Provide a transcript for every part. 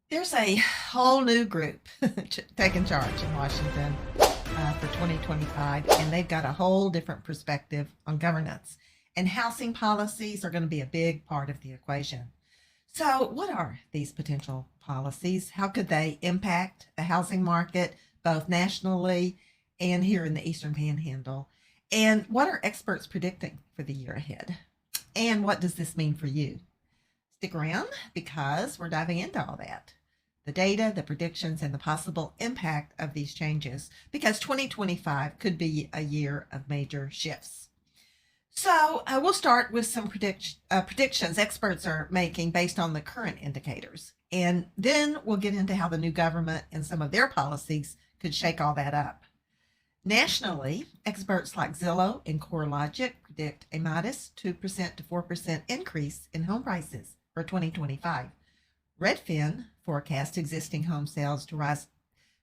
There's a whole new group taking charge in Washington for 2025, and they've got a whole different perspective on governance. And housing policies are going to be a big part of the equation. So, what are these potential policies? How could they impact the housing market, both nationally and here in the Eastern Panhandle? And what are experts predicting for the year ahead? And what does this mean for you? Stick around because we're diving into all that, the data, the predictions, and the possible impact of these changes, because 2025 could be a year of major shifts. So we'll start with some predictions experts are making based on the current indicators. And then we'll get into how the new government and some of their policies could shake all that up. Nationally, experts like Zillow and CoreLogic predict a modest 2% to 4% increase in home prices for 2025. Redfin forecasts existing home sales to rise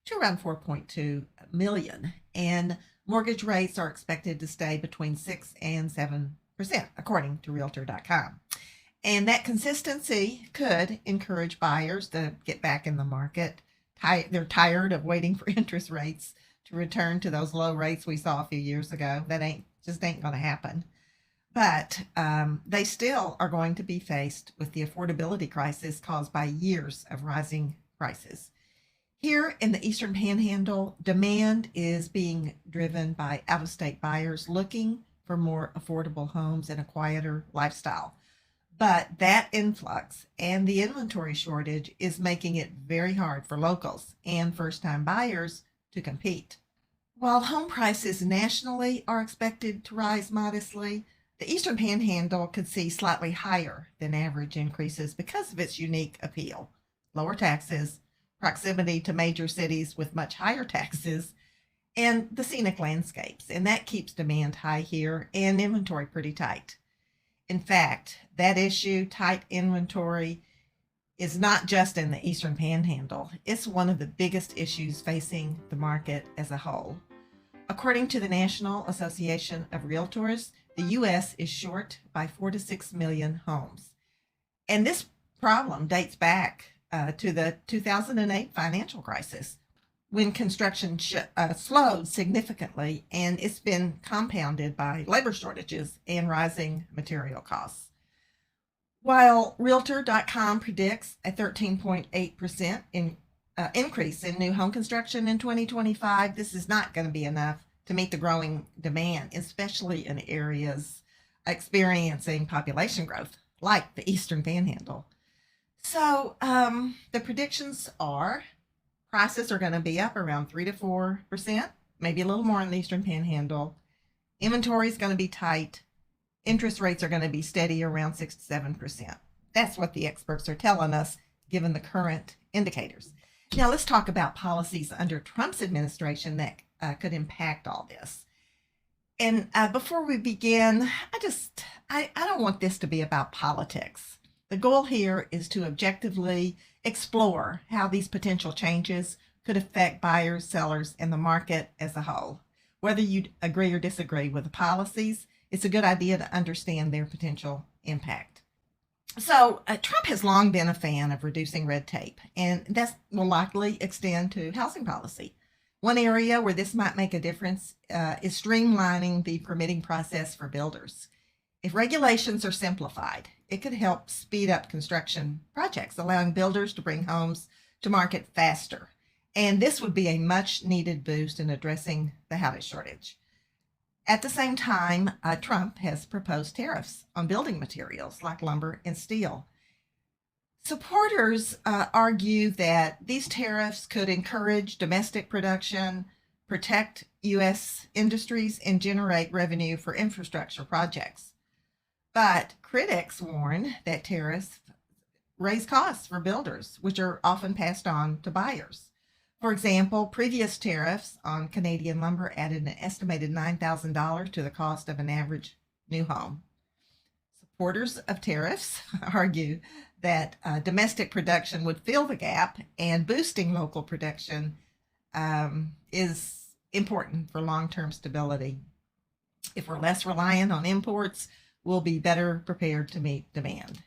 to around 4.2 million, and mortgage rates are expected to stay between 6 and 7%, according to Realtor.com. And that consistency could encourage buyers to get back in the market. They're tired of waiting for interest rates to return to those low rates we saw a few years ago. That ain't going to happen. But they still are going to be faced with the affordability crisis caused by years of rising prices. Here in the Eastern Panhandle, demand is being driven by out-of-state buyers looking for more affordable homes and a quieter lifestyle. But that influx and the inventory shortage is making it very hard for locals and first-time buyers to compete. While home prices nationally are expected to rise modestly, the Eastern Panhandle could see slightly higher than average increases because of its unique appeal: lower taxes, proximity to major cities with much higher taxes, and the scenic landscapes. And that keeps demand high here and inventory pretty tight. In fact, that issue, tight inventory, is not just in the Eastern Panhandle. It's one of the biggest issues facing the market as a whole. According to the National Association of Realtors, the U.S. is short by 4 to 6 million homes. And this problem dates back to the 2008 financial crisis, when construction slowed significantly, and it's been compounded by labor shortages and rising material costs. While Realtor.com predicts a 13.8% increase in new home construction in 2025, this is not going to be enough to meet the growing demand, especially in areas experiencing population growth like the Eastern Panhandle. So the predictions are prices are going to be up around 3 to 4%, maybe a little more in the Eastern Panhandle. Inventory is going to be tight. Interest rates are going to be steady around 6 to 7%. That's what the experts are telling us, given the current indicators. Now let's talk about policies under Trump's administration that could impact all this. And before we begin, I don't want this to be about politics. The goal here is to objectively explore how these potential changes could affect buyers, sellers, and the market as a whole. Whether you agree or disagree with the policies, it's a good idea to understand their potential impact. So Trump has long been a fan of reducing red tape, and that will likely extend to housing policy. One area where this might make a difference is streamlining the permitting process for builders. If regulations are simplified, it could help speed up construction projects, allowing builders to bring homes to market faster. And this would be a much needed boost in addressing the housing shortage. At the same time, Trump has proposed tariffs on building materials like lumber and steel. Supporters argue that these tariffs could encourage domestic production, protect U.S. industries, and generate revenue for infrastructure projects. But critics warn that tariffs raise costs for builders, which are often passed on to buyers. For example, previous tariffs on Canadian lumber added an estimated $9,000 to the cost of an average new home. Supporters of tariffs argue that domestic production would fill the gap, and boosting local production is important for long-term stability. If we're less reliant on imports, we'll be better prepared to meet demand.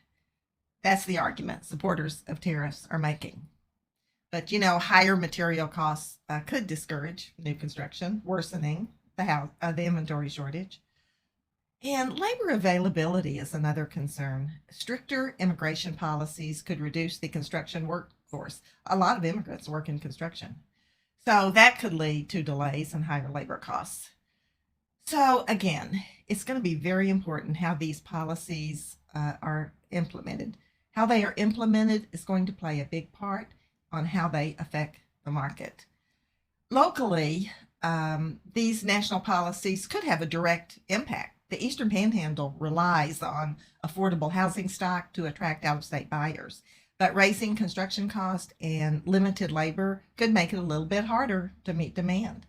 That's the argument supporters of tariffs are making. But higher material costs could discourage new construction, worsening the inventory shortage. And labor availability is another concern. Stricter immigration policies could reduce the construction workforce. A lot of immigrants work in construction. So that could lead to delays and higher labor costs. So again, it's going to be very important how these policies are implemented. How they are implemented is going to play a big part on how they affect the market. Locally, these national policies could have a direct impact. The Eastern Panhandle relies on affordable housing stock to attract out-of-state buyers, but raising construction costs and limited labor could make it a little bit harder to meet demand.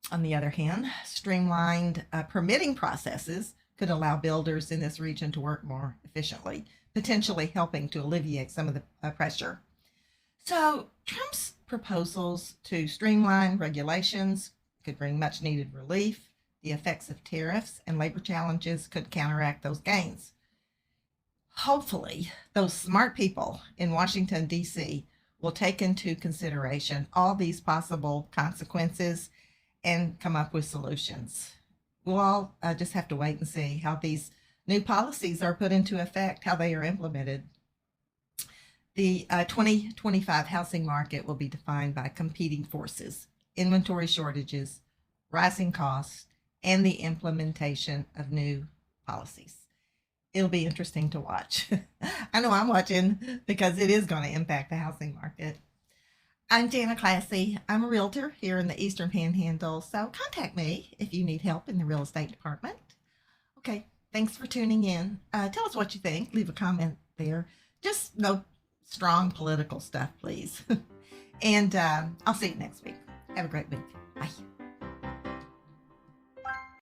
On the other hand, streamlined permitting processes could allow builders in this region to work more efficiently, potentially helping to alleviate some of the pressure. So Trump's proposals to streamline regulations could bring much needed relief. The effects of tariffs and labor challenges could counteract those gains. Hopefully, those smart people in Washington, D.C. will take into consideration all these possible consequences and come up with solutions. We'll all just have to wait and see how these new policies are put into effect, how they are implemented. The 2025 housing market will be defined by competing forces, inventory shortages, rising costs, and the implementation of new policies. It'll be interesting to watch. I know I'm watching because it is going to impact the housing market. I'm Jana Classy. I'm a realtor here in the Eastern Panhandle, so contact me if you need help in the real estate department. Okay, thanks for tuning in. Tell us what you think. Leave a comment there. Just no strong political stuff, please. And I'll see you next week. Have a great week. Bye.